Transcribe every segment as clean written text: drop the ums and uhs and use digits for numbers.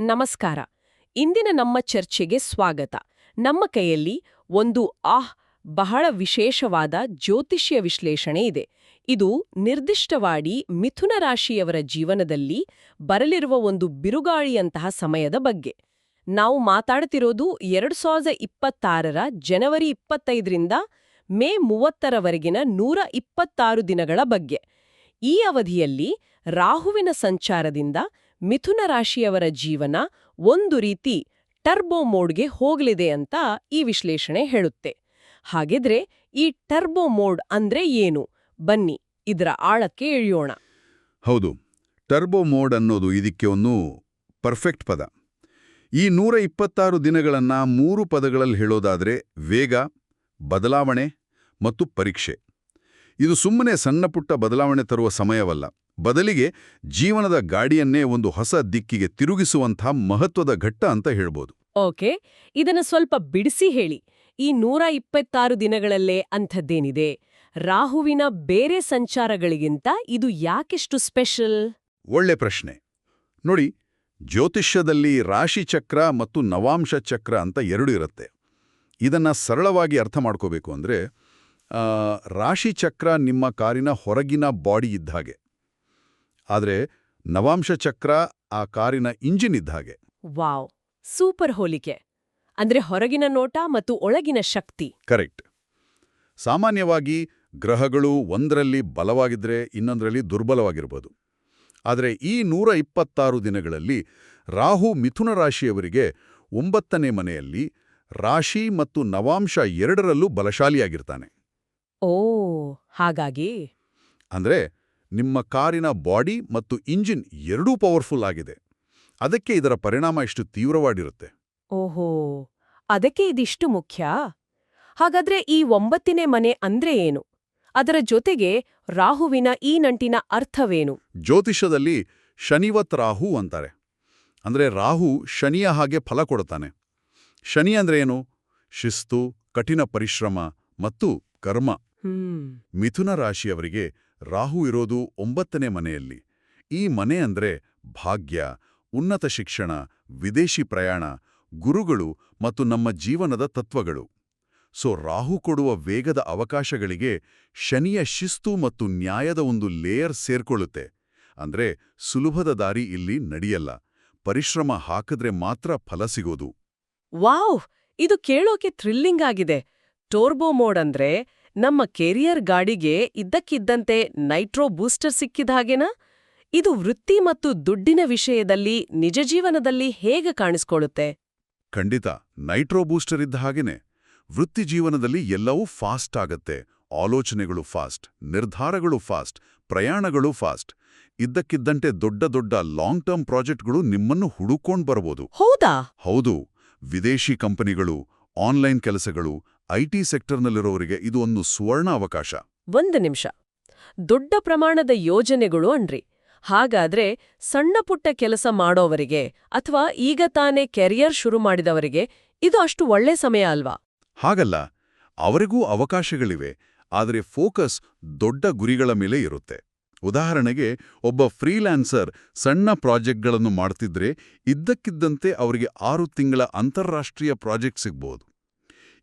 ನಮಸ್ಕಾರ. ಇಂದಿನ ನಮ್ಮ ಚರ್ಚೆಗೆ ಸ್ವಾಗತ. ನಮ್ಮ ಕೈಯಲ್ಲಿ ಒಂದು ಬಹಳ ವಿಶೇಷವಾದ ಜ್ಯೋತಿಷ್ಯ ವಿಶ್ಲೇಷಣೆ ಇದೆ. ಇದು ನಿರ್ದಿಷ್ಟವಾಗಿ ಮಿಥುನ ರಾಶಿಯವರ ಜೀವನದಲ್ಲಿ ಬರಲಿರುವ ಒಂದು ಬಿರುಗಾಳಿಯಂತಹ ಸಮಯದ ಬಗ್ಗೆ. ನಾವು ಮಾತಾಡ್ತಿರೋದು 2026ರ ಜನವರಿ 25ರಿಂದ ಮೇ 30ರವರೆಗಿನ 126 ದಿನಗಳ ಬಗ್ಗೆ. ಈ ಅವಧಿಯಲ್ಲಿ ರಾಹುವಿನ ಸಂಚಾರದಿಂದ ಮಿಥುನ ರಾಶಿಯವರ ಜೀವನ ಒಂದು ರೀತಿ ಟರ್ಬೋ ಮೋಡ್ಗೆ ಹೋಗಲಿದೆ ಅಂತ ಈ ವಿಶ್ಲೇಷಣೆ ಹೇಳುತ್ತೆ. ಹಾಗಿದ್ರೆ ಈ ಟರ್ಬೋ ಮೋಡ್ ಅಂದ್ರೆ ಏನು? ಬನ್ನಿ ಇದರ ಆಳಕ್ಕೆ ಇಳಿಯೋಣ. ಹೌದು, ಟರ್ಬೋ ಮೋಡ್ ಅನ್ನೋದು ಇದಕ್ಕೆ ಒಂದು ಪರ್ಫೆಕ್ಟ್ ಪದ. ಈ 126 ದಿನಗಳನ್ನು 3 ಪದಗಳಲ್ಲಿ ಹೇಳೋದಾದ್ರೆ ವೇಗ, ಬದಲಾವಣೆ ಮತ್ತು ಪರೀಕ್ಷೆ. ಇದು ಸುಮ್ಮನೆ ಸಣ್ಣಪುಟ್ಟ ಬದಲಾವಣೆ ತರುವ ಸಮಯವಲ್ಲ, ಬದಲಿಗೆ ಜೀವನದ ಗಾಡಿಯನ್ನೇ ಒಂದು ಹೊಸ ದಿಕ್ಕಿಗೆ ತಿರುಗಿಸುವಂಥ ಮಹತ್ವದ ಘಟ್ಟ ಅಂತ ಹೇಳ್ಬೋದು. ಓಕೆ, ಇದನ್ನ ಸ್ವಲ್ಪ ಬಿಡಿಸಿ ಹೇಳಿ. ಈ 126 ದಿನಗಳಲ್ಲೇ ಅಂಥದ್ದೇನಿದೆ? ರಾಹುವಿನ ಬೇರೆ ಸಂಚಾರಗಳಿಗಿಂತ ಇದು ಯಾಕೆಷ್ಟು ಸ್ಪೆಷಲ್? ಒಳ್ಳೆ ಪ್ರಶ್ನೆ. ನೋಡಿ, ಜ್ಯೋತಿಷ್ಯದಲ್ಲಿ ರಾಶಿಚಕ್ರ ಮತ್ತು ನವಾಂಶ ಚಕ್ರ ಅಂತ 2 ಇರುತ್ತೆ. ಇದನ್ನ ಸರಳವಾಗಿ ಅರ್ಥ ಮಾಡ್ಕೋಬೇಕು ಅಂದ್ರೆ, ರಾಶಿಚಕ್ರ ನಿಮ್ಮ ಕಾರಿನ ಹೊರಗಿನ ಬಾಡಿ ಇದ್ದ ಹಾಗೆ, ಆದರೆ ನವಾಂಶ ಚಕ್ರ ಆ ಕಾರಿನ ಇಂಜಿನ್ ಇದ್ದ ಹಾಗೆ. ವಾವ್, ಸೂಪರ್ ಹೋಲಿಕೆ. ಅಂದ್ರೆ ಹೊರಗಿನ ನೋಟ ಮತ್ತು ಒಳಗಿನ ಶಕ್ತಿ. ಕರೆಕ್ಟ್. ಸಾಮಾನ್ಯವಾಗಿ ಗ್ರಹಗಳು ಒಂದರಲ್ಲಿ ಬಲವಾಗಿದ್ರೆ ಇನ್ನೊಂದರಲ್ಲಿ ದುರ್ಬಲವಾಗಿರ್ಬೋದು. ಆದರೆ ಈ 126 ದಿನಗಳಲ್ಲಿ ರಾಹು ಮಿಥುನ ರಾಶಿಯವರಿಗೆ 9ನೇ ಮನೆಯಲ್ಲಿ ರಾಶಿ ಮತ್ತು ನವಾಂಶ 2ರಲ್ಲೂ ಬಲಶಾಲಿಯಾಗಿರ್ತಾನೆ. ಓ, ಹಾಗಾಗಿ ಅಂದ್ರೆ ನಿಮ್ಮ ಕಾರಿನ ಬಾಡಿ ಮತ್ತು ಇಂಜಿನ್ ಎರಡೂ ಪವರ್ಫುಲ್ ಆಗಿದೆ. ಅದಕ್ಕೆ ಇದರ ಪರಿಣಾಮ ಇಷ್ಟು ತೀವ್ರವಾಗಿರುತ್ತೆ. ಓಹೋ, ಅದಕ್ಕೆ ಇದಿಷ್ಟು ಮುಖ್ಯ. ಹಾಗಾದ್ರೆ ಈ 9ನೇ ಮನೆ ಅಂದ್ರೆ ಏನು? ಅದರ ಜೊತೆಗೆ ರಾಹುವಿನ ಈ ನಂಟಿನ ಅರ್ಥವೇನು? ಜ್ಯೋತಿಷದಲ್ಲಿ ಶನಿವತ್ ರಾಹು ಅಂತಾರೆ. ಅಂದ್ರೆ ರಾಹು ಶನಿಯ ಹಾಗೆ ಫಲ ಕೊಡುತ್ತಾನೆ. ಶನಿ ಅಂದ್ರೆ ಏನು? ಶಿಸ್ತು, ಕಠಿಣ ಪರಿಶ್ರಮ ಮತ್ತು ಕರ್ಮ. ಮಿಥುನ ರಾಶಿಯವರಿಗೆ ರಾಹು ಇರೋದು 9ನೇ ಮನೆಯಲ್ಲಿ. ಈ ಮನೆ ಅಂದ್ರೆ ಭಾಗ್ಯ, ಉನ್ನತ ಶಿಕ್ಷಣ, ವಿದೇಶಿ ಪ್ರಯಾಣ, ಗುರುಗಳು ಮತ್ತು ನಮ್ಮ ಜೀವನದ ತತ್ವಗಳು. ಸೊ ರಾಹು ಕೊಡುವ ವೇಗದ ಅವಕಾಶಗಳಿಗೆ ಶನಿಯ ಶಿಸ್ತು ಮತ್ತು ನ್ಯಾಯದ ಒಂದು ಲೇಯರ್ ಸೇರ್ಕೊಳ್ಳುತ್ತೆ. ಅಂದ್ರೆ ಸುಲಭದ ದಾರಿ ಇಲ್ಲಿ ನಡೆಯಲ್ಲ, ಪರಿಶ್ರಮ ಹಾಕಿದ್ರೆ ಮಾತ್ರ ಫಲ ಸಿಗೋದು. ವಾವ್, ಇದು ಕೇಳೋಕೆ ಥ್ರಿಲ್ಲಿಂಗ್ ಆಗಿದೆ. ಟೋರ್ಬೋ ಮೋಡ್ ಅಂದ್ರೆ ನಮ್ಮ ಕೆರಿಯರ್ ಗಾಡಿಗೆ ಇದ್ದಕ್ಕಿದ್ದಂತೆ ನೈಟ್ರೋ ಬೂಸ್ಟರ್ ಸಿಕ್ಕಿದ ಹಾಗೇನಾ? ಇದು ವೃತ್ತಿ ಮತ್ತು ದುಡ್ಡಿನ ವಿಷಯದಲ್ಲಿ ನಿಜ ಜೀವನದಲ್ಲಿ ಹೇಗೆ ಕಾಣಿಸ್ಕೊಳ್ಳುತ್ತೆ? ಖಂಡಿತ ನೈಟ್ರೋ ಬೂಸ್ಟರ್ ಇದ್ದ ಹಾಗೇನೆ. ವೃತ್ತಿ ಜೀವನದಲ್ಲಿ ಎಲ್ಲವೂ ಫಾಸ್ಟ್ ಆಗತ್ತೆ. ಆಲೋಚನೆಗಳು ಫಾಸ್ಟ್, ನಿರ್ಧಾರಗಳು ಫಾಸ್ಟ್, ಪ್ರಯಾಣಗಳು ಫಾಸ್ಟ್. ಇದ್ದಕ್ಕಿದ್ದಂತೆ ದೊಡ್ಡ ದೊಡ್ಡ ಲಾಂಗ್ ಟರ್ಮ್ ಪ್ರಾಜೆಕ್ಟ್ಗಳು ನಿಮ್ಮನ್ನು ಹುಡುಕೊಂಡ್ ಬರ್ಬೋದು. ಹೌದಾ? ಹೌದು. ವಿದೇಶಿ ಕಂಪನಿಗಳು, ಆನ್ಲೈನ್ ಕೆಲಸಗಳು, IT ಸೆಕ್ಟರ್ನಲ್ಲಿರೋರಿಗೆ ಇದು ಒಂದು ಸುವರ್ಣ ಅವಕಾಶ. ಒಂದು ನಿಮಿಷ, ದೊಡ್ಡ ಪ್ರಮಾಣದ ಯೋಜನೆಗಳು ಅನ್ರಿ. ಹಾಗಾದ್ರೆ ಸಣ್ಣಪುಟ್ಟ ಕೆಲಸ ಮಾಡೋವರಿಗೆ ಅಥವಾ ಈಗ ತಾನೇ ಕೆರಿಯರ್ ಶುರು ಮಾಡಿದವರಿಗೆ ಇದು ಅಷ್ಟು ಒಳ್ಳೆ ಸಮಯ ಅಲ್ವಾ? ಹಾಗಲ್ಲ, ಅವರಿಗೂ ಅವಕಾಶಗಳಿವೆ. ಆದರೆ ಫೋಕಸ್ ದೊಡ್ಡ ಗುರಿಗಳ ಮೇಲೆ ಇರುತ್ತೆ. ಉದಾಹರಣೆಗೆ, ಒಬ್ಬ ಫ್ರೀಲ್ಯಾನ್ಸರ್ ಸಣ್ಣ ಪ್ರಾಜೆಕ್ಟ್ಗಳನ್ನು ಮಾಡ್ತಿದ್ರೆ ಇದ್ದಕ್ಕಿದ್ದಂತೆ ಅವರಿಗೆ 6 ತಿಂಗಳ ಅಂತಾರಾಷ್ಟ್ರೀಯ ಪ್ರಾಜೆಕ್ಟ್ ಸಿಗ್ಬೋದು.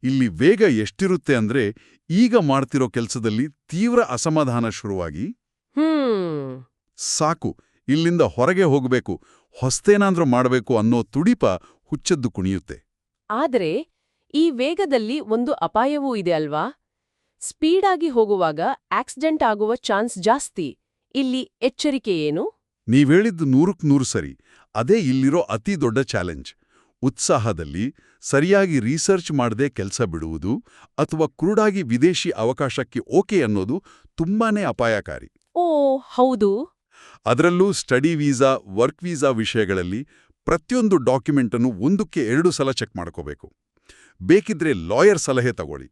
ಇಲ್ಲಿ ವೇಗ ಎಷ್ಟಿರುತ್ತೆ ಅಂದ್ರೆ, ಈಗ ಮಾಡ್ತಿರೋ ಕೆಲಸದಲ್ಲಿ ತೀವ್ರ ಅಸಮಾಧಾನ ಶುರುವಾಗಿ ಸಾಕು, ಇಲ್ಲಿಂದ ಹೊರಗೆ ಹೋಗಬೇಕು, ಹೊಸ್ತೇನಾದ್ರೂ ಮಾಡಬೇಕು ಅನ್ನೋ ತುಡಿಪ ಹುಚ್ಚೆದ್ದು ಕುಣಿಯುತ್ತೆ. ಆದರೆ ಈ ವೇಗದಲ್ಲಿ ಒಂದು ಅಪಾಯವೂ ಇದೆ ಅಲ್ವಾ? ಸ್ಪೀಡಾಗಿ ಹೋಗುವಾಗ ಆಕ್ಸಿಡೆಂಟ್ ಆಗುವ ಚಾನ್ಸ್ ಜಾಸ್ತಿ. ಇಲ್ಲಿ ಎಚ್ಚರಿಕೆ ಏನು? ನೀವೇಳಿದ್ದು 100ಕ್ಕೆ 100 ಸರಿ. ಅದೇ ಇಲ್ಲಿರೋ ಅತಿ ದೊಡ್ಡ ಚಾಲೆಂಜ್. ಉತ್ಸಾಹದಲ್ಲಿ ಸರಿಯಾಗಿ ರಿಸರ್ಚ್ ಮಾಡದೆ ಕೆಲಸ ಬಿಡುವುದು ಅಥವಾ ಕುರುಡಾಗಿ ವಿದೇಶಿ ಅವಕಾಶಕ್ಕೆ ಓಕೆ ಅನ್ನೋದು ತುಂಬಾನೇ ಅಪಾಯಕಾರಿ. ಓ ಹೌದು. ಅದರಲ್ಲೂ ಸ್ಟಡಿ ವೀಸಾ, ವರ್ಕ್ ವೀಸಾ ವಿಷಯಗಳಲ್ಲಿ ಪ್ರತಿಯೊಂದು ಡಾಕ್ಯುಮೆಂಟನ್ನು 1ಕ್ಕೆ 2 ಸಲ ಚೆಕ್ ಮಾಡ್ಕೋಬೇಕು. ಬೇಕಿದ್ರೆ ಲಾಯರ್ ಸಲಹೆ ತಗೊಳ್ಳಿ.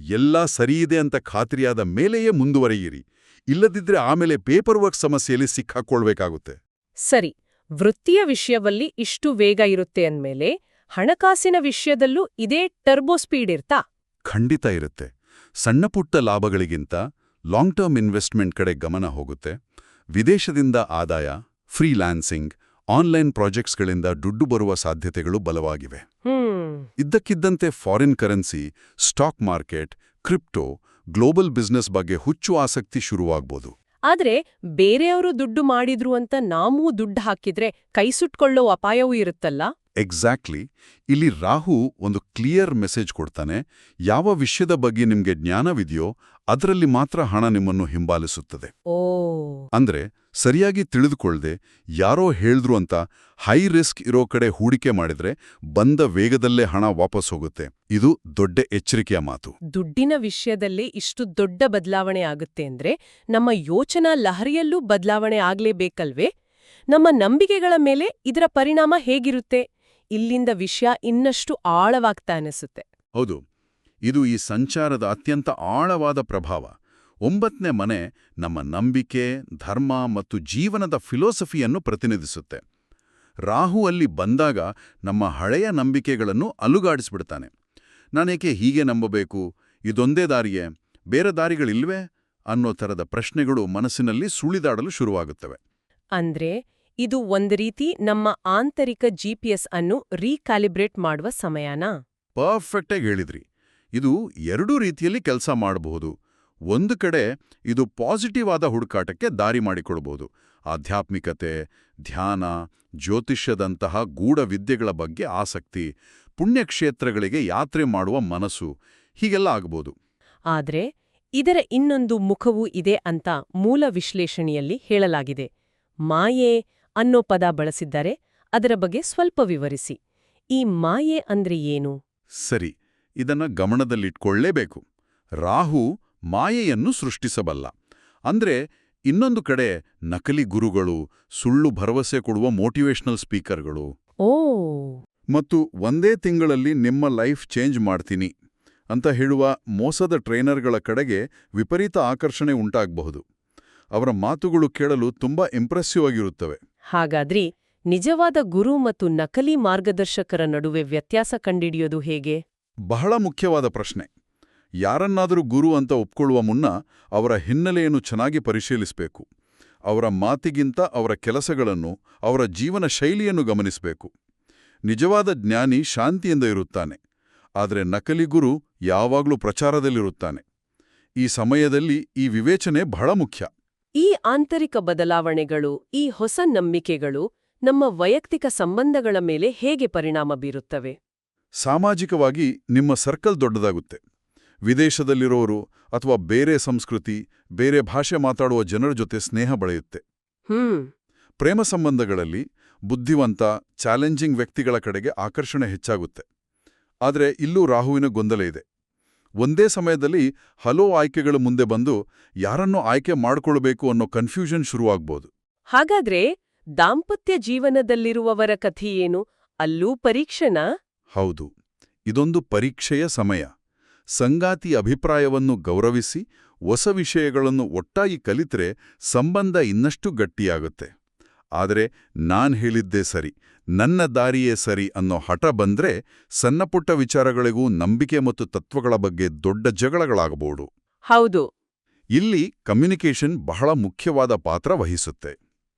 ಎಲ್ಲ ಸರಿಯಿದೆ ಅಂತ ಖಾತ್ರಿಯಾದ ಮೇಲೆಯೇ ಮುಂದುವರಿಯಿರಿ. ಇಲ್ಲದಿದ್ರೆ ಆಮೇಲೆ ಪೇಪರ್ ವರ್ಕ್ ಸಮಸ್ಯೆಯಲ್ಲಿ ಸಿಕ್ಕಾಕೊಳ್ಬೇಕಾಗುತ್ತೆ. ಸರಿ, ವೃತ್ತಿಯ ವಿಷಯದಲ್ಲಿ ಇಷ್ಟು ವೇಗ ಇರುತ್ತೆ ಅಂದ್ಮೇಲೆ ಹಣಕಾಸಿನ ವಿಷಯದಲ್ಲೂ ಇದೇ ಟರ್ಬೋ ಸ್ಪೀಡ್ ಇರ್ತಾ? ಖಂಡಿತ ಇರುತ್ತೆ. ಸಣ್ಣಪುಟ್ಟ ಲಾಭಗಳಿಗಿಂತ ಲಾಂಗ್ ಟರ್ಮ್ ಇನ್ವೆಸ್ಟ್ಮೆಂಟ್ ಕಡೆ ಗಮನ ಹೋಗುತ್ತೆ. ವಿದೇಶದಿಂದ ಆದಾಯ, ಫ್ರೀಲ್ಯಾನ್ಸಿಂಗ್, ಆನ್ಲೈನ್ ಪ್ರಾಜೆಕ್ಟ್ಸ್ಗಳಿಂದ ದುಡ್ಡು ಬರುವ ಸಾಧ್ಯತೆಗಳು ಬಲವಾಗಿವೆ. ಹ್ಮ್ ಇದ್ದಕ್ಕಿದ್ದಂತೆ foreign currency, stock market, crypto, global business ಬಗ್ಗೆ ಹುಚ್ಚು ಆಸಕ್ತಿ ಶುರುವಾಗ್ಬೋದು. ಆದ್ರೆ ಬೇರೆಯವರು ದುಡ್ಡು ಮಾಡಿದ್ರು ಅಂತ ನಾವೂ ದುಡ್ಡು ಹಾಕಿದ್ರೆ ಕೈ ಸುಟ್ಕೊಳ್ಳೋ ಅಪಾಯವೂ ಇರುತ್ತಲ್ಲ. ಎಕ್ಸಾಕ್ಟ್ಲಿ. ಇಲ್ಲಿ ರಾಹು ಒಂದು ಕ್ಲಿಯರ್ ಮೆಸೇಜ್ ಕೊಡ್ತಾನೆ. ಯಾವ ವಿಷಯದ ಬಗ್ಗೆ ನಿಮ್ಗೆ ಜ್ಞಾನವಿದೆಯೋ ಅದರಲ್ಲಿ ಮಾತ್ರ ಹಣ ನಿಮ್ಮನ್ನು ಹಿಂಬಾಲಿಸುತ್ತದೆ. ಓ ಅಂದ್ರೆ ಸರಿಯಾಗಿ ತಿಳಿದುಕೊಳ್ಳದೆ ಯಾರೋ ಹೇಳಿದ್ರು ಅಂತ ಹೈ ರಿಸ್ಕ್ ಇರೋ ಕಡೆ ಹೂಡಿಕೆ ಮಾಡಿದ್ರೆ ಬಂದ ವೇಗದಲ್ಲೇ ಹಣ ವಾಪಸ್ ಹೋಗುತ್ತೆ. ಇದು ದೊಡ್ಡ ಎಚ್ಚರಿಕೆಯ ಮಾತು. ದುಡ್ಡಿನ ವಿಷಯದಲ್ಲಿ ಇಷ್ಟು ದೊಡ್ಡ ಬದಲಾವಣೆ ಆಗುತ್ತೆ ಅಂದ್ರೆ ನಮ್ಮ ಯೋಚನಾ ಲಹರಿಯಲ್ಲೂ ಬದಲಾವಣೆ ಆಗ್ಲೇಬೇಕಲ್ವೇ? ನಮ್ಮ ನಂಬಿಕೆಗಳ ಮೇಲೆ ಇದರ ಪರಿಣಾಮ ಹೇಗಿರುತ್ತೆ? ಇಲ್ಲಿಂದ ವಿಷಯ ಇನ್ನಷ್ಟು ಆಳವಾಗ್ತಾ ಅನಿಸುತ್ತೆ. ಹೌದು, ಇದು ಈ ಸಂಚಾರದ ಅತ್ಯಂತ ಆಳವಾದ ಪ್ರಭಾವ. 9ನೇ ಮನೆ ನಮ್ಮ ನಂಬಿಕೆ, ಧರ್ಮ ಮತ್ತು ಜೀವನದ ಫಿಲೋಸಫಿಯನ್ನು ಪ್ರತಿನಿಧಿಸುತ್ತೆ. ರಾಹು ಅಲ್ಲಿ ಬಂದಾಗ ನಮ್ಮ ಹಳೆಯ ನಂಬಿಕೆಗಳನ್ನು ಅಲುಗಾಡಿಸ್ಬಿಡ್ತಾನೆ. ನಾನೇಕೆ ಹೀಗೆ ನಂಬಬೇಕು? ಇದೊಂದೇ ದಾರಿಯೇ? ಬೇರೆ ದಾರಿಗಳಿಲ್ವೇ? ಅನ್ನೋ ಥರದ ಪ್ರಶ್ನೆಗಳು ಮನಸ್ಸಿನಲ್ಲಿ ಸುಳಿದಾಡಲು ಶುರುವಾಗುತ್ತವೆ. ಅಂದ್ರೆ ಇದು ಒಂದು ರೀತಿ ನಮ್ಮ ಆಂತರಿಕ GPS ಅನ್ನು ರೀಕ್ಯಾಲಿಬ್ರೇಟ್ ಮಾಡುವ ಸಮಯನಾ? ಪರ್ಫೆಕ್ಟಾಗಿ ಹೇಳಿದ್ರಿ. ಇದು ಎರಡೂ ರೀತಿಯಲ್ಲಿ ಕೆಲಸ ಮಾಡಬಹುದು. ಒಂದು ಕಡೆ ಇದು ಪಾಸಿಟಿವ್ ಆದ ಹುಡುಕಾಟಕ್ಕೆ ದಾರಿ ಮಾಡಿಕೊಡಬಹುದು. ಆಧ್ಯಾತ್ಮಿಕತೆ, ಧ್ಯಾನ, ಜ್ಯೋತಿಷ್ಯದಂತಹ ಗೂಢ ವಿದ್ಯೆಗಳ ಬಗ್ಗೆ ಆಸಕ್ತಿ, ಪುಣ್ಯಕ್ಷೇತ್ರಗಳಿಗೆ ಯಾತ್ರೆ ಮಾಡುವ ಮನಸ್ಸು, ಹೀಗೆಲ್ಲ ಆಗಬಹುದು. ಆದ್ರೆ ಇದರ ಇನ್ನೊಂದು ಮುಖವೂ ಇದೆ ಅಂತ ಮೂಲ ವಿಶ್ಲೇಷಣೆಯಲ್ಲಿ ಹೇಳಲಾಗಿದೆ. ಮಾಯೆ ಅನ್ನೋ ಪದ ಬಳಸಿದ್ದಾರೆ. ಅದರ ಬಗ್ಗೆ ಸ್ವಲ್ಪ ವಿವರಿಸಿ. ಈ ಮಾಯೆ ಅಂದ್ರೆ ಏನು? ಸರಿ, ಇದನ್ನ ಗಮನದಲ್ಲಿಟ್ಕೊಳ್ಳೇಬೇಕು. ರಾಹು ಮಾಯೆಯನ್ನು ಸೃಷ್ಟಿಸಬಲ್ಲ. ಅಂದ್ರೆ ಇನ್ನೊಂದು ಕಡೆ ನಕಲಿ ಗುರುಗಳು, ಸುಳ್ಳು ಭರವಸೆ ಕೊಡುವ ಮೋಟಿವೇಶನಲ್ ಸ್ಪೀಕರ್ಗಳು ಓ ಮತ್ತು ಒಂದೇ ತಿಂಗಳಲ್ಲಿ ನಿಮ್ಮ ಲೈಫ್ ಚೇಂಜ್ ಮಾಡ್ತೀನಿ ಅಂತ ಹೇಳುವ ಮೋಸದ ಟ್ರೈನರ್ಗಳ ಕಡೆಗೆ ವಿಪರೀತ ಆಕರ್ಷಣೆ ಉಂಟಾಗಬಹುದು. ಅವರ ಮಾತುಗಳು ಕೇಳಲು ತುಂಬಾ ಇಂಪ್ರೆಸಿವ್ ಆಗಿರುತ್ತವೆ. ಹಾಗಾದ್ರಿ ನಿಜವಾದ ಗುರು ಮತ್ತು ನಕಲಿ ಮಾರ್ಗದರ್ಶಕರ ನಡುವೆ ವ್ಯತ್ಯಾಸ ಕಂಡಿಡಿಯೋದು ಹೇಗೆ? ಬಹಳ ಮುಖ್ಯವಾದ ಪ್ರಶ್ನೆ. ಯಾರನ್ನಾದರೂ ಗುರು ಅಂತ ಒಪ್ಕೊಳ್ಳುವ ಮುನ್ನ ಅವರ ಹಿನ್ನೆಲೆಯನ್ನು ಚೆನ್ನಾಗಿ ಪರಿಶೀಲಿಸಬೇಕು. ಅವರ ಮಾತಿಗಿಂತ ಅವರ ಕೆಲಸಗಳನ್ನು, ಅವರ ಜೀವನ ಶೈಲಿಯನ್ನು ಗಮನಿಸಬೇಕು. ನಿಜವಾದ ಜ್ಞಾನಿ ಶಾಂತಿಯಿಂದ ಇರುತ್ತಾನೆ, ಆದರೆ ನಕಲಿ ಗುರು ಯಾವಾಗಲೂ ಪ್ರಚಾರದಲ್ಲಿರುತ್ತಾನೆ. ಈ ಸಮಯದಲ್ಲಿ ಈ ವಿವೇಚನೆ ಬಹಳ ಮುಖ್ಯ. ಈ ಆಂತರಿಕ ಬದಲಾವಣೆಗಳು, ಈ ಹೊಸ ನಂಬಿಕೆಗಳು ನಮ್ಮ ವೈಯಕ್ತಿಕ ಸಂಬಂಧಗಳ ಮೇಲೆ ಹೇಗೆ ಪರಿಣಾಮ ಬೀರುತ್ತವೆ? ಸಾಮಾಜಿಕವಾಗಿ ನಿಮ್ಮ ಸರ್ಕಲ್ ದೊಡ್ಡದಾಗುತ್ತೆ. ವಿದೇಶದಲ್ಲಿರೋರು ಅಥವಾ ಬೇರೆ ಸಂಸ್ಕೃತಿ, ಬೇರೆ ಭಾಷೆ ಮಾತಾಡುವ ಜನರ ಜೊತೆ ಸ್ನೇಹ ಬೆಳೆಯುತ್ತೆ. ಪ್ರೇಮ ಸಂಬಂಧಗಳಲ್ಲಿ ಬುದ್ಧಿವಂತ, ಚಾಲೆಂಜಿಂಗ್ ವ್ಯಕ್ತಿಗಳ ಕಡೆಗೆ ಆಕರ್ಷಣೆ ಹೆಚ್ಚಾಗುತ್ತೆ. ಆದರೆ ಇಲ್ಲೂ ರಾಹುವಿನ ಗೊಂದಲ ಇದೆ. ಒಂದೇ ಸಮಯದಲ್ಲಿ ಹಲವು ಆಯ್ಕೆಗಳು ಮುಂದೆ ಬಂದು ಯಾರನ್ನೋ ಆಯ್ಕೆ ಮಾಡಿಕೊಳ್ಬೇಕು ಅನ್ನೋ ಕನ್ಫ್ಯೂಷನ್ ಶುರುವಾಗ್ಬೋದು. ಹಾಗಾದ್ರೆ ದಾಂಪತ್ಯ ಜೀವನದಲ್ಲಿರುವವರ ಕಥೆಯೇನು? ಅಲ್ಲೂ ಪರೀಕ್ಷೆನಾ? ಹೌದು, ಇದೊಂದು ಪರೀಕ್ಷೆಯ ಸಮಯ. ಸಂಗಾತಿ ಅಭಿಪ್ರಾಯವನ್ನು ಗೌರವಿಸಿ ಹೊಸ ವಿಷಯಗಳನ್ನು ಒಟ್ಟಾಗಿ ಕಲಿತರೆ ಸಂಬಂಧ ಇನ್ನಷ್ಟು ಗಟ್ಟಿಯಾಗುತ್ತೆ. ಆದರೆ ನಾನ್ ಹೇಳಿದ್ದೇ ಸರಿ, ನನ್ನ ದಾರಿಯೇ ಸರಿ ಅನ್ನೋ ಹಠ ಬಂದ್ರೆ ಸಣ್ಣಪುಟ್ಟ ವಿಚಾರಗಳಿಗೂ ನಂಬಿಕೆ ಮತ್ತು ತತ್ವಗಳ ಬಗ್ಗೆ ದೊಡ್ಡ ಜಗಳಗಳಾಗಬಹುದು. ಹೌದು. ಇಲ್ಲಿ ಕಮ್ಯುನಿಕೇಷನ್ ಬಹಳ ಮುಖ್ಯವಾದ ಪಾತ್ರ ವಹಿಸುತ್ತೆ.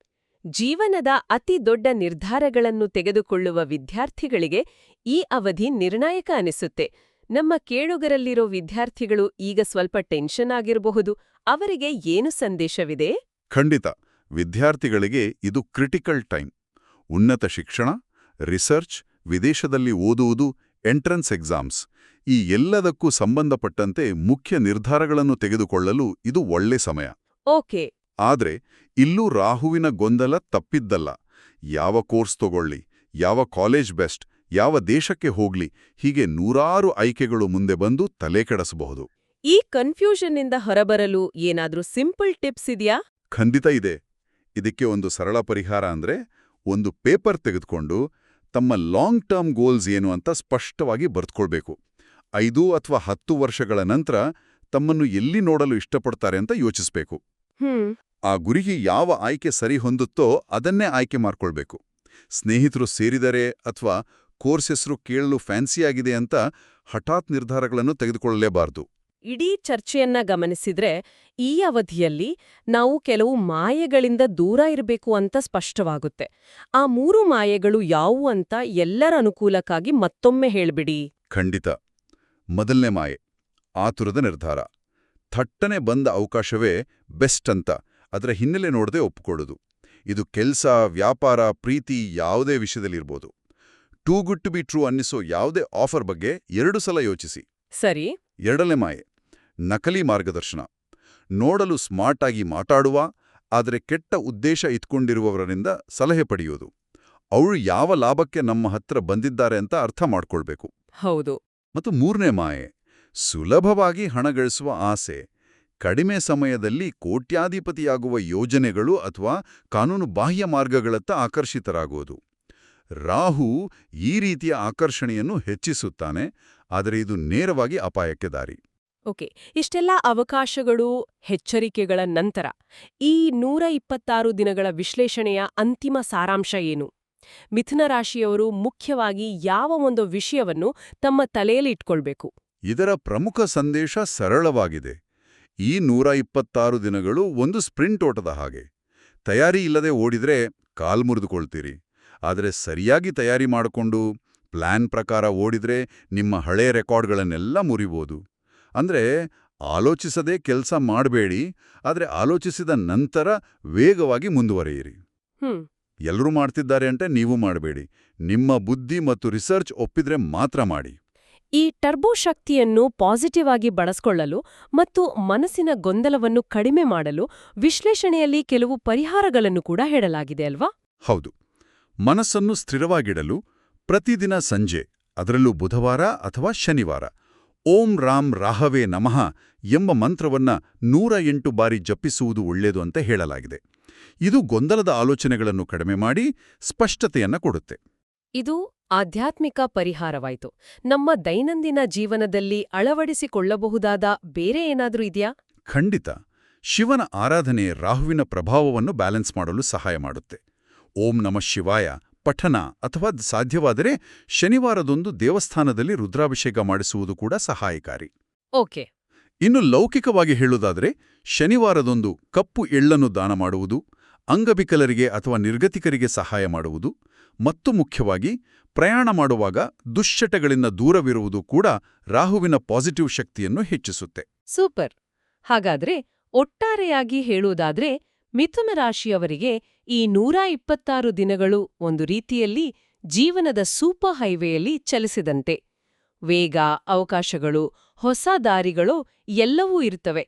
ಜೀವನದ ಅತಿ ದೊಡ್ಡ ನಿರ್ಧಾರಗಳನ್ನು ತೆಗೆದುಕೊಳ್ಳುವ ವಿದ್ಯಾರ್ಥಿಗಳಿಗೆ ಈ ಅವಧಿ ನಿರ್ಣಾಯಕ ಅನಿಸುತ್ತೆ. ನಮ್ಮ ಕೇಳುಗರಲ್ಲಿರೋ ವಿದ್ಯಾರ್ಥಿಗಳು ಈಗ ಸ್ವಲ್ಪ ಟೆನ್ಷನ್ ಆಗಿರಬಹುದು. ಅವರಿಗೆ ಏನು ಸಂದೇಶವಿದೆ? ಖಂಡಿತ, ವಿದ್ಯಾರ್ಥಿಗಳಿಗೆ ಇದು ಕ್ರಿಟಿಕಲ್ ಟೈಮ್. ಉನ್ನತ ಶಿಕ್ಷಣ, ರಿಸರ್ಚ್, ವಿದೇಶದಲ್ಲಿ ಓದುವುದು, ಎಂಟ್ರನ್ಸ್ ಎಕ್ಸಾಮ್ಸ್, ಈ ಎಲ್ಲದಕ್ಕೂ ಸಂಬಂಧಪಟ್ಟಂತೆ ಮುಖ್ಯ ನಿರ್ಧಾರಗಳನ್ನು ತೆಗೆದುಕೊಳ್ಳಲು ಇದು ಒಳ್ಳೆ ಸಮಯ. ಓಕೆ. ಆದ್ರೆ ಇಲ್ಲೂ ರಾಹುವಿನ ಗೊಂದಲ ತಪ್ಪಿದ್ದಲ್ಲ. ಯಾವ ಕೋರ್ಸ್ ತಗೊಳ್ಳಿ, ಯಾವ ಕಾಲೇಜ್ ಬೆಸ್ಟ್, ಯಾವ ದೇಶಕ್ಕೆ ಹೋಗ್ಲಿ, ಹೀಗೆ ನೂರಾರು ಆಯ್ಕೆಗಳು ಮುಂದೆ ಬಂದು ತಲೆ ಕೆಡಿಸಬಹುದು. ಈ ಕನ್ಫ್ಯೂಷನ್ನಿಂದ ಹೊರಬರಲು ಏನಾದ್ರೂ ಸಿಂಪಲ್ ಟಿಪ್ಸ್ ಇದೆಯಾ? ಖಂಡಿತ ಇದೆ. ಇದಕ್ಕೆ ಒಂದು ಸರಳ ಪರಿಹಾರ ಅಂದ್ರೆ, ಒಂದು ಪೇಪರ್ ತೆಗೆದುಕೊಂಡು ತಮ್ಮ ಲಾಂಗ್ ಟರ್ಮ್ ಗೋಲ್ಸ್ ಏನು ಅಂತ ಸ್ಪಷ್ಟವಾಗಿ ಬರೆದುಕೊಳ್ಬೇಕು. 5 ಅಥವಾ 10 ವರ್ಷಗಳ ನಂತರ ತಮ್ಮನ್ನು ಎಲ್ಲಿ ನೋಡಲು ಇಷ್ಟಪಡ್ತಾರೆ ಅಂತ ಯೋಚಿಸಬೇಕು. ಆ ಗುರಿಗೆ ಯಾವ ಆಯ್ಕೆ ಸರಿ ಹೊಂದುತ್ತೋ ಅದನ್ನೇ ಆಯ್ಕೆ ಮಾಡ್ಕೊಳ್ಬೇಕು. ಸ್ನೇಹಿತರು ಸೇರಿದರೆ ಅಥವಾ ಕೋರ್ಸ್ ಹೆಸರು ಕೇಳಲು ಫ್ಯಾನ್ಸಿಯಾಗಿದೆ ಅಂತ ಹಠಾತ್ ನಿರ್ಧಾರಗಳನ್ನು ತೆಗೆದುಕೊಳ್ಳಲೇಬಾರದು. ಇಡೀ ಚರ್ಚೆಯನ್ನ ಗಮನಿಸಿದ್ರೆ ಈ ಅವಧಿಯಲ್ಲಿ ನಾವು ಕೆಲವು ಮಾಯೆಗಳಿಂದ ದೂರ ಇರಬೇಕು ಅಂತ ಸ್ಪಷ್ಟವಾಗುತ್ತೆ. ಆ 3 ಮಾಯೆಗಳು ಯಾವುವು ಅಂತ ಎಲ್ಲರ ಅನುಕೂಲಕ್ಕಾಗಿ ಮತ್ತೊಮ್ಮೆ ಹೇಳ್ಬಿಡಿ. ಖಂಡಿತ. ಮೊದಲನೇ ಮಾಯೆ ಆತುರದ ನಿರ್ಧಾರ. ಥಟ್ಟನೆ ಬಂದ ಅವಕಾಶವೇ ಬೆಸ್ಟ್ ಅಂತ ಅದರ ಹಿನ್ನೆಲೆ ನೋಡದೆ ಒಪ್ಪಿಕೊಳ್ಳೋದು. ಇದು ಕೆಲ್ಸ, ವ್ಯಾಪಾರ, ಪ್ರೀತಿ ಯಾವುದೇ ವಿಷಯದಲ್ಲಿರ್ಬೋದು. Too good to be true ಅನ್ನಿಸೋ ಯಾವುದೇ ಆಫರ್ ಬಗ್ಗೆ 2 ಸಲ ಯೋಚಿಸಿ. ಸರಿ. ಎರಡನೇ ಮಾಯೆ ನಕಲಿ ಮಾರ್ಗದರ್ಶನ. ನೋಡಲು ಸ್ಮಾರ್ಟ್ ಆಗಿ ಮಾತಾಡುವ, ಆದರೆ ಕೆಟ್ಟ ಉದ್ದೇಶ ಇಟ್ಕೊಂಡಿರುವವರಿಂದ ಸಲಹೆ ಪಡೆಯೋದು. ಅವಳು ಯಾವ ಲಾಭಕ್ಕೆ ನಮ್ಮ ಹತ್ರ ಬಂದಿದ್ದಾರೆ ಅಂತ ಅರ್ಥ ಮಾಡ್ಕೊಳ್ಬೇಕು. ಹೌದು. ಮತ್ತು ಮೂರನೇ ಮಾಯೆ ಸುಲಭವಾಗಿ ಹಣ ಗಳಿಸುವ ಆಸೆ. ಕಡಿಮೆ ಸಮಯದಲ್ಲಿ ಕೋಟ್ಯಾಧಿಪತಿಯಾಗುವ ಯೋಜನೆಗಳು ಅಥವಾ ಕಾನೂನು ಬಾಹ್ಯ ಮಾರ್ಗಗಳತ್ತ ಆಕರ್ಷಿತರಾಗುವುದು. ರಾಹು ಈ ರೀತಿಯ ಆಕರ್ಷಣೆಯನ್ನು ಹೆಚ್ಚಿಸುತ್ತಾನೆ, ಆದರೆ ಇದು ನೇರವಾಗಿ ಅಪಾಯಕ್ಕೆ ದಾರಿ. ಓಕೆ, ಇಷ್ಟೆಲ್ಲ ಅವಕಾಶಗಳು, ಎಚ್ಚರಿಕೆಗಳ ನಂತರ ಈ 126 ದಿನಗಳ ವಿಶ್ಲೇಷಣೆಯ ಅಂತಿಮ ಸಾರಾಂಶ ಏನು? ಮಿಥುನ ರಾಶಿಯವರು ಮುಖ್ಯವಾಗಿ ಯಾವ ಒಂದು ವಿಷಯವನ್ನು ತಮ್ಮ ತಲೆಯಲ್ಲಿ ಇಟ್ಕೊಳ್ಬೇಕು? ಇದರ ಪ್ರಮುಖ ಸಂದೇಶ ಸರಳವಾಗಿದೆ. ಈ 126 ದಿನಗಳು ಒಂದು ಸ್ಪ್ರಿಂಟ್ ಓಟದ ಹಾಗೆ. ತಯಾರಿ ಇಲ್ಲದೆ ಓಡಿದ್ರೆ ಕಾಲ್ ಮುರಿದುಕೊಳ್ತೀರಿ. ಆದರೆ ಸರಿಯಾಗಿ ತಯಾರಿ ಮಾಡಿಕೊಂಡು ಪ್ಲಾನ್ ಪ್ರಕಾರ ಓಡಿದ್ರೆ ನಿಮ್ಮ ಹಳೆ ರೆಕಾರ್ಡ್ಗಳನ್ನೆಲ್ಲ ಮುರಿಬೋದು. ಅಂದ್ರೆ ಆಲೋಚಿಸದೇ ಕೆಲಸ ಮಾಡಬೇಡಿ, ಆದರೆ ಆಲೋಚಿಸಿದ ನಂತರ ವೇಗವಾಗಿ ಮುಂದುವರಿಯಿರಿ. ಎಲ್ಲರೂ ಮಾಡ್ತಿದ್ದಾರೆ ಅಂತ ನೀವು ಮಾಡಬೇಡಿ. ನಿಮ್ಮ ಬುದ್ಧಿ ಮತ್ತು ರಿಸರ್ಚ್ ಒಪ್ಪಿದ್ರೆ ಮಾತ್ರ ಮಾಡಿ. ಈ ಟರ್ಬೋ ಶಕ್ತಿಯನ್ನು ಪಾಸಿಟಿವ್ ಆಗಿ ಬಳಸಿಕೊಳ್ಳಲು ಮತ್ತು ಮನಸ್ಸಿನ ಗೊಂದಲವನ್ನು ಕಡಿಮೆ ಮಾಡಲು ವಿಶ್ಲೇಷಣೆಯಲ್ಲಿ ಕೆಲವು ಪರಿಹಾರಗಳನ್ನು ಕೂಡ ಹೇಳಲಾಗಿದೆ ಅಲ್ವಾ? ಹೌದು. ಮನಸ್ಸನ್ನು ಸ್ಥಿರವಾಗಿಡಲು ಪ್ರತಿದಿನ ಸಂಜೆ, ಅದರಲ್ಲೂ ಬುಧವಾರ ಅಥವಾ ಶನಿವಾರ, ಓಂ ರಾಮ್ ರಾಹವೇ ನಮಃ ಎಂಬ ಮಂತ್ರವನ್ನ 108 ಬಾರಿ ಜಪಿಸುವುದು ಒಳ್ಳೆಯದು ಅಂತ ಹೇಳಲಾಗಿದೆ. ಇದು ಗೊಂದಲದ ಆಲೋಚನೆಗಳನ್ನು ಕಡಿಮೆ ಮಾಡಿ ಸ್ಪಷ್ಟತೆಯನ್ನ ಕೊಡುತ್ತೆ. ಇದು ಆಧ್ಯಾತ್ಮಿಕ ಪರಿಹಾರವಾಯಿತು. ನಮ್ಮ ದೈನಂದಿನ ಜೀವನದಲ್ಲಿ ಅಳವಡಿಸಿಕೊಳ್ಳಬಹುದಾದ ಬೇರೆ ಏನಾದ್ರೂ ಇದೆಯಾ? ಖಂಡಿತ. ಶಿವನ ಆರಾಧನೆ ರಾಹುವಿನ ಪ್ರಭಾವವನ್ನು ಬ್ಯಾಲೆನ್ಸ್ ಮಾಡಲು ಸಹಾಯ ಮಾಡುತ್ತೆ. ಓಂ ನಮಃ ಶಿವಾಯ ಪಠನ ಅಥವಾ ಸಾಧ್ಯವಾದರೆ ಶನಿವಾರದೊಂದು ದೇವಸ್ಥಾನದಲ್ಲಿ ರುದ್ರಾಭಿಷೇಕ ಮಾಡಿಸುವುದು ಕೂಡ ಸಹಾಯಕಾರಿ. ಓಕೆ. ಇನ್ನು ಲೌಕಿಕವಾಗಿ ಹೇಳುವುದಾದರೆ ಶನಿವಾರದೊಂದು ಕಪ್ಪು ಎಳ್ಳನ್ನು ದಾನ ಮಾಡುವುದು, ಅಂಗವಿಕಲರಿಗೆ ಅಥವಾ ನಿರ್ಗತಿಕರಿಗೆ ಸಹಾಯ ಮಾಡುವುದು ಮತ್ತು ಮುಖ್ಯವಾಗಿ ಪ್ರಯಾಣ ಮಾಡುವಾಗ ದುಶ್ಚಟಗಳಿಂದ ದೂರವಿರುವುದು ಕೂಡ ರಾಹುವಿನ ಪಾಸಿಟಿವ್ ಶಕ್ತಿಯನ್ನು ಹೆಚ್ಚಿಸುತ್ತೆ. ಸೂಪರ್. ಹಾಗಾದ್ರೆ ಒಟ್ಟಾರೆಯಾಗಿ ಹೇಳುವುದಾದ್ರೆ ಮಿಥುನ ರಾಶಿಯವರಿಗೆ ಈ 126 ದಿನಗಳು ಒಂದು ರೀತಿಯಲ್ಲಿ ಜೀವನದ ಸೂಪರ್ ಹೈವೇಯಲ್ಲಿ ಚಲಿಸಿದಂತೆ. ವೇಗ, ಅವಕಾಶಗಳು, ಹೊಸ ದಾರಿಗಳು ಎಲ್ಲವೂ ಇರುತ್ತವೆ.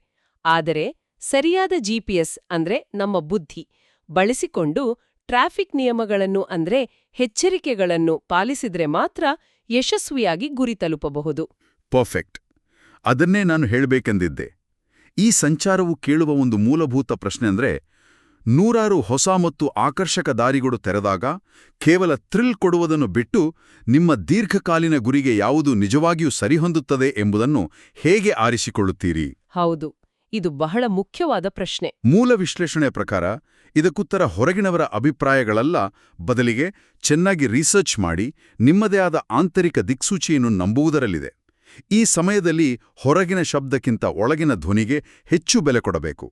ಆದರೆ ಸರಿಯಾದ GPS ಅಂದ್ರೆ ನಮ್ಮ ಬುದ್ಧಿ ಬಳಸಿಕೊಂಡು ಟ್ರಾಫಿಕ್ ನಿಯಮಗಳನ್ನು ಅಂದ್ರೆ ಎಚ್ಚರಿಕೆಗಳನ್ನು ಪಾಲಿಸಿದ್ರೆ ಮಾತ್ರ ಯಶಸ್ವಿಯಾಗಿ ಗುರಿ ತಲುಪಬಹುದು. ಪರ್ಫೆಕ್ಟ್. ಅದನ್ನೇ ನಾನು ಹೇಳಬೇಕೆಂದಿದ್ದೆ. ಈ ಸಂಚಾರವು ಕೇಳುವ ಒಂದು ಮೂಲಭೂತ ಪ್ರಶ್ನೆ ಅಂದ್ರೆ, 100 ಹೊಸ ಮತ್ತು ಆಕರ್ಷಕ ದಾರಿಗಳು ತೆರೆದಾಗ ಕೇವಲ ಥ್ರಿಲ್ ಕೊಡುವುದನ್ನು ಬಿಟ್ಟು ನಿಮ್ಮ ದೀರ್ಘಕಾಲೀನ ಗುರಿಗೆ ಯಾವುದು ನಿಜವಾಗಿಯೂ ಸರಿಹೊಂದುತ್ತದೆ ಎಂಬುದನ್ನು ಹೇಗೆ ಆರಿಸಿಕೊಳ್ಳುತ್ತೀರಿ? ಹೌದು, ಇದು ಬಹಳ ಮುಖ್ಯವಾದ ಪ್ರಶ್ನೆ. ಮೂಲ ವಿಶ್ಲೇಷಣೆಯ ಪ್ರಕಾರ ಇದಕ್ಕುತ್ತರ ಹೊರಗಿನವರ ಅಭಿಪ್ರಾಯಗಳಲ್ಲ, ಬದಲಿಗೆ ಚೆನ್ನಾಗಿ ರಿಸರ್ಚ್ ಮಾಡಿ ನಿಮ್ಮದೇ ಆದ ಆಂತರಿಕ ದಿಕ್ಸೂಚಿಯನ್ನು ನಂಬುವುದರಲ್ಲಿದೆ. ಈ ಸಮಯದಲ್ಲಿ ಹೊರಗಿನ ಶಬ್ದಕ್ಕಿಂತ ಒಳಗಿನ ಧ್ವನಿಗೆ ಹೆಚ್ಚು ಬೆಲೆ ಕೊಡಬೇಕು.